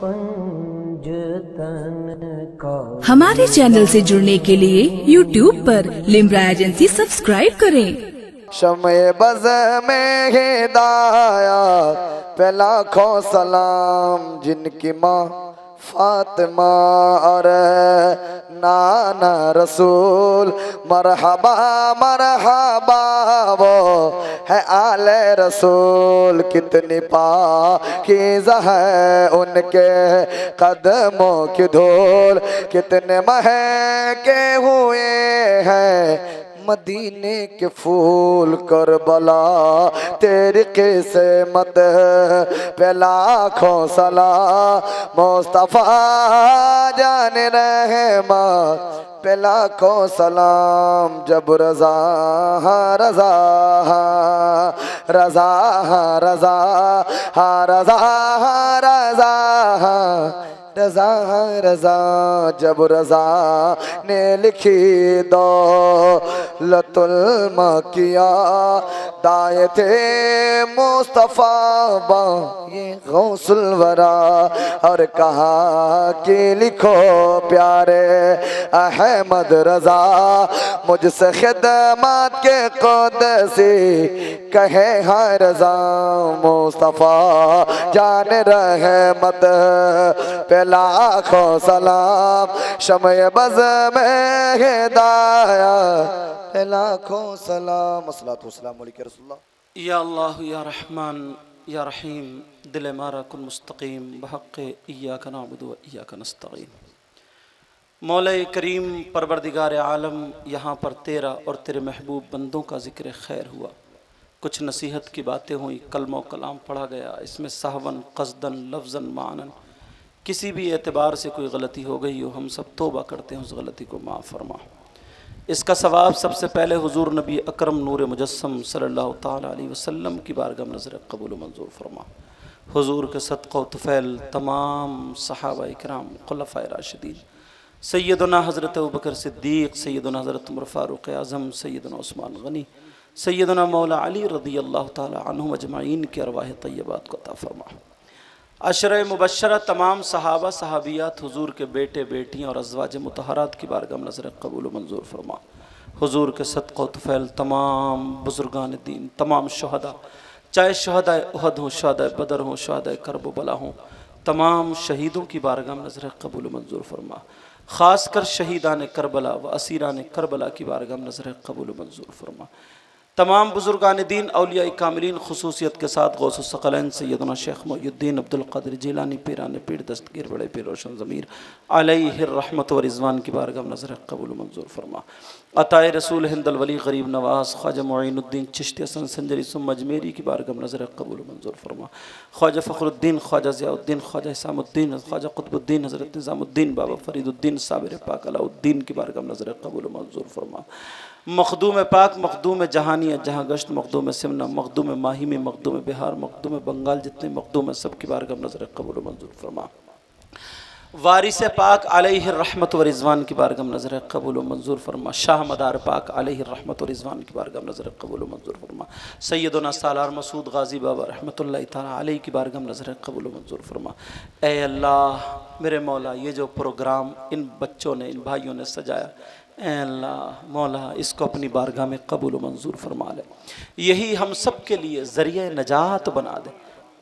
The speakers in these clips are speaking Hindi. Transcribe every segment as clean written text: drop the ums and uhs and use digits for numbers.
पंजतन का। हमारे चैनल से जुड़ने के लिए YouTube पर लिम्रा एजेंसी सब्सक्राइब करें। शमे बज़ में हिदाया पे लाखों सलाम, जिनकी माँ फातिमा और नाना रसूल। मरहबा मरहबा वो है आले रसूल, कितनी पाकीज़ा है उनके कदमों की धूल। कितने महके हुए हैं मदीने के फूल। करबला तेरी किस्मत पे लाखों सलाम, मुस्तफ़ा जान रहमत पे लाखों सलाम। जब रज़ा रज़ा रज़ा रज़ा रज़ा रज़ा रज़ा रज़ा, जब रज़ा ने लिखी दो लतुल किया दाए थे मुस्तफ़ा बा ये गौसुल वरा। और कहा कि लिखो प्यारे अहमद रज़ा, मुझसे खिदमत के क़ुदसी कहे हाँ रज़ा। मुस्तफ़ा जान रहमत पे लाखों सलाम, शमे बज़ में हिदाया पे लाखों सलाम। अस्सलातु वस्सलामु अलैका रसूलुल्लाह। या अल्लाह या रहमान या रहीम, दिल मारा कुन मुस्तकीम बहक़ इय्याका नअबुदु व इय्याका नस्तईन। मौला करीम परवरदिगार आलम, यहाँ पर तेरा और तेरे महबूब बंदों का ज़िक्र खैर हुआ, कुछ नसीहत की बातें हुई, कलमो कलाम पढ़ा गया। इसमें सहवन क़स्दन लफ्ज़न मानन किसी भी एतबार से कोई गलती हो गई हो, हम सब तौबा करते हैं, उस गलती को माफ़ फरमा। इसका सवाब सबसे पहले हुजूर नबी अकरम नूर मुजस्सम सल्लल्लाहु ताला अलैहि वसल्लम की बारगाह में नज़र कबूल मंजूर फरमा। हुजूर के सदक़ा तुफ़ैल तमाम सहाबा इकराम, खुलफ़ाए राशिदीन, सैयदना हज़रत अबू बकर सिद्दीक़, सैयदना हज़रत उमर फ़ारूक़ आज़म, सैयदना उस्मान गनी, सैयदना मौला अली रज़ियल्लाहु ताला अन्हुम अजमाइन के अरवाह तय्यबात को अता फरमा। अशर मुबशरा तमाम सहाबा सहाबियात, हुजूर के बेटे बेटियाँ और अज़वाज मुतहरात की बारगाह में नज़र कबूल मंजूर फरमा। हुजूर के सदक़ा तुफ़ैल तमाम बुज़ुर्गान दीन, तमाम शुहदा, चाहे शुहदाए उहद हों, शुहदाए बदर हों, शुहदाए करब बला हों, तमाम शहीदों की बारगाह में नज़र कबूल मंजूर फरमा। ख़ासकर शहीदान करबला व असीरान करबला की बारगाह में नज़र कबूल मंजूर फरमा। तमाम बुज़ुर्गान दीन औलिया कामिलीन खुसूसियत के साथ गौसुस सकलैन सैयदना शेख मुहियुद्दीन अब्दुल क़ादिर जिलानी पीरान पीर दस्तगीर बड़े पीर रोशन ज़मीर अलैहिर रहमत व रिज़वान की बारगाह में नज़र कबूल मंजूर फरमा। अताए रसूल हिंदल वली गरीब नवाज़ ख्वाजा मुईनुद्दीन चिश्ती हसन संजरी सुम अजमेरी की बारगाह में नज़र कबूल मंजूर फरमा। ख्वाजा फ़खरुद्दीन, ख्वाजा ज़ियाउद्दीन, ख्वाजा इसामुद्दीन, ख्वाजा क़ुतबुद्दीन, हज़रत निज़ामुद्दीन, बाबा फ़रीदुद्दीन साबिर पाक अलाउद्दीन की बारगाह में नज़र कबूल मंजूर फरमा। मखदूम पाक, मखदूम जहानिया, जहाँ गश्त, मखदूम सिमना, मखदूम माहिमी, मखदूम बिहार, मखदूम बंगाल, जितने मखदूम सब की बारगाह में नज़र कबूल मंजूर फरमा। वारिस पाक अलैहि रहमत व रिज़वान की बारगाह में नज़र कबूल मंजूर फरमा। शाह मदार पाक अलैहि रहमत व रिज़वान की बारगाह में नज़र कबूल मंजूर फरमा। सैयदना सालार मसूद गाजी बाबा रहमतुल्लाहि ताला अलैहि की बारगाह में नज़र कबूल मंजूर फरमा। ए अल्लाह मेरे मौला, ये जो प्रोग्राम इन बच्चों ने, इन भाइयों ने सजाया, ए अल्लाह मौला इसको अपनी बारगाह में कबूल मंजूर फरमा ले, यही हम सब के लिए ज़रिए नजात बना दे।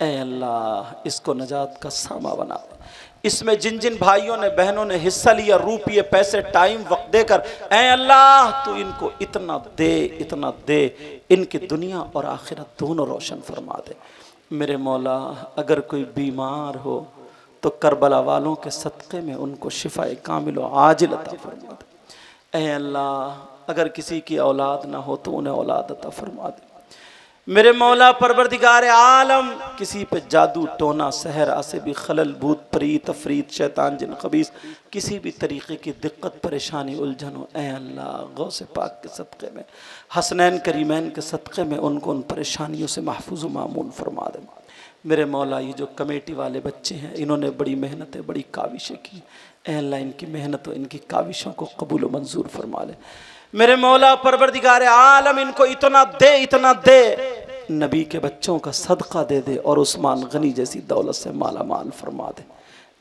ए अल्लाह इसको नजात का सामा बना दे। इसमें जिन जिन भाइयों ने बहनों ने हिस्सा लिया, रुपये पैसे टाइम वक्त देकर, ए अल्लाह तू इनको इतना दे, इतना दे, इनकी दुनिया और आखिरत दोनों रोशन फरमा दे। मेरे मौला अगर कोई बीमार हो तो करबला वालों के सदक़े में उनको शिफाए कामिल व आजिल अता फरमा दे। ऐ अल्लाह अगर किसी की औलाद ना हो तो उन्हें औलाद अता फरमा दे। मेरे मौला परवरदिगार आलम किसी पे जादू टोना सहर आसे भी खलल भूत प्रीत अफरीत शैतान जिन खबीस किसी भी तरीक़े की दिक्कत परेशानी उलझन हो, ऐ अल्लाह गौसे पाक के सदक़े में, हसनैन करीमैन के सदक़े में उनको उन परेशानियों से महफूज व मामून फरमा दे। मेरे मौला ये जो कमेटी वाले बच्चे हैं इन्होंने बड़ी मेहनतें बड़ी काविशें की, ऐ अल्लाह इनकी मेहनत व इनकी काविशों को कबूल व मंजूर फरमा ले। मेरे मौला परवरदिगार आलम इनको इतना दे, इतना दे, नबी के बच्चों का सदका दे दे और उस्मान गनी जैसी दौलत से माला माल फरमा दे।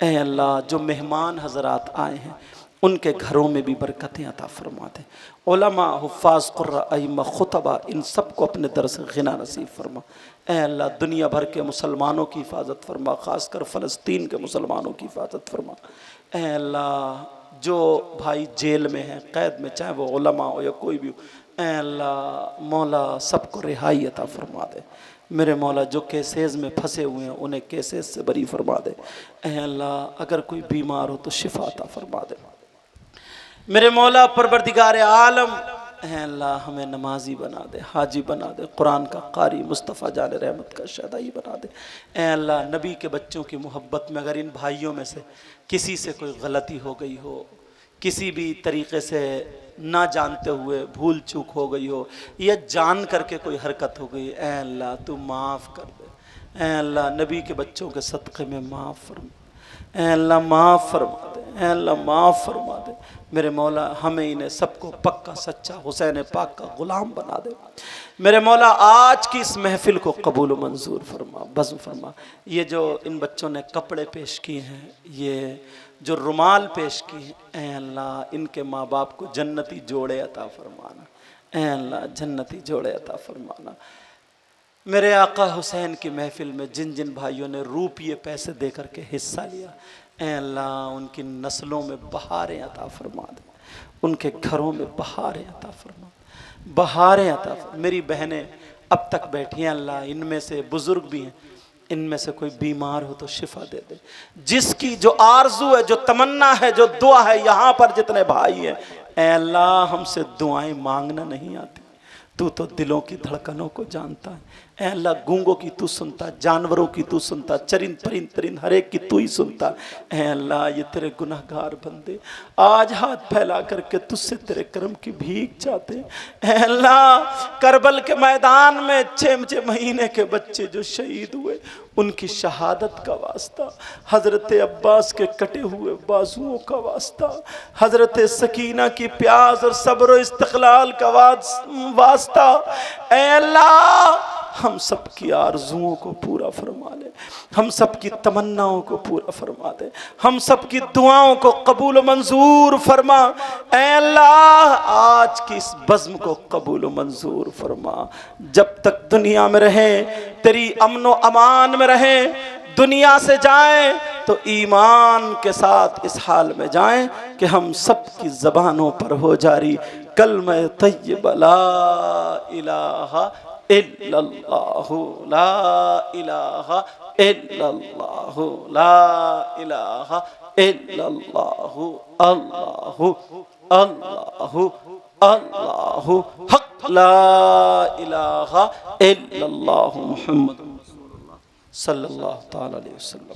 ए अल्लाह जो मेहमान हजरात आए हैं उनके घरों में भी बरकतें अता फरमा दे। उलमा, हुफ़ाज़, क़ुर्रा, अइम्मा, खुतबा, इन सब को अपने दर से ग़िना नसीब फरमा। ए अल्लाह दुनिया भर के मुसलमानों की हिफाजत फरमा, ख़ासकर फ़लस्तीन के मुसलमानों की हिफाजत फरमा। ए अल्लाह जो भाई जेल में हैं, क़ैद में, चाहे वो उलमा हो या कोई भी हो, ए अल्लाह मौला सबको रिहाई अता फरमा दे। मेरे मौला जो केसेस में फंसे हुए हैं उन्हें केसेस से बरी फरमा दे। ए अल्लाह अगर कोई बीमार हो तो शिफा अता फरमा दे। मेरे मौला परवरदिगार आलम, ए अल्लाह हमें नमाजी बना दे, हाजी बना दे, कुरान का कारी, मुस्तफ़ा जान रहमत का शहदाई बना दे। ए अल्लाह नबी के बच्चों की मोहब्बत में अगर इन भाइयों में से किसी से कोई गलती हो गई हो, किसी भी तरीक़े से ना जानते हुए भूल चूक हो गई हो या जान करके कोई हरकत हो गई, ए अल्लाह तू माफ़ कर दे। ए अल्लाह नबी के बच्चों के सदक़े में माफ़ फरमा, ए अल्लाह माफ़ फरमा दे, ए अल्लाह माफ़ फरमा दे। मेरे मौला हमें इन्हें सबको पक्का सच्चा हुसैन पाक का ग़ुलाम बना दे। मेरे मौला आज की इस महफ़िल को कबूल व मंजूर फरमा, बज़्म फरमा। ये जो इन बच्चों ने कपड़े पेश किए हैं, ये जो रुमाल पेश किए, ए अल्लाह इनके माँ बाप को जन्नती जोड़े अता फरमाना, ए अल्लाह जन्नती जोड़े अता फरमाना। मेरे आका हुसैन की महफ़िल में जिन जिन भाइयों ने रुपये पैसे दे करके हिस्सा लिया, ए अल्लाह उनकी नस्लों में बहारें अता फरमा दे, उनके घरों में बहारें अता फरमा, बहारें अता फरमा। मेरी बहनें अब तक बैठी हैं अल्लाह, इनमें से बुज़ुर्ग भी हैं, इनमें से कोई बीमार हो तो शिफा दे दे। जिसकी जो आरजू है, जो तमन्ना है, जो दुआ है, यहाँ पर जितने भाई हैं, ए अल्लाह हमसे दुआएं मांगना नहीं आती, तू तो दिलों की धड़कनों को जानता है। ए अल्लाह गूंगों की तू सुनता, जानवरों की तू सुनता, चरिंद परिंद तरिंद हर एक की तू ही सुनता। ए अल्लाह ये तेरे गुनहगार बंदे आज हाथ फैला करके तुझसे तेरे करम की भीख चाहते। ए अल्लाह करबल के मैदान में 6 महीने के बच्चे जो शहीद हुए उनकी शहादत का वास्ता, हज़रत अब्बास के कटे हुए बाजुओं का वास्ता, हज़रत सकीना की प्यास और सब्र और इस्तक़लाल का वास्ता, ए अल्लाह हम सब की आरजुओं को पूरा फरमा ले, हम सब की तमन्नाओं को पूरा फरमा दे, हम सब की दुआओं को कबूल मंजूर फरमा। ए अल्लाह आज की इस बज़्म को कबूल मंजूर फरमा। जब तक दुनिया में रहे तेरी अमन व अमान में रहे, दुनिया से जाएं तो ईमान के साथ इस हाल में जाएं कि हम सब की ज़बानों पर हो जारी कलमा तय्यबा ला इलाहा इल्लल्लाहु ला इलाहा इल्लल्लाहु ला इलाहा इल्लल्लाहु अल्लाहु अल्लाहु अल्लाहु हक ला इलाहा इल्लल्लाहु मुहम्मद सल्लल्लाहु तआला अलैहि वसल्लम।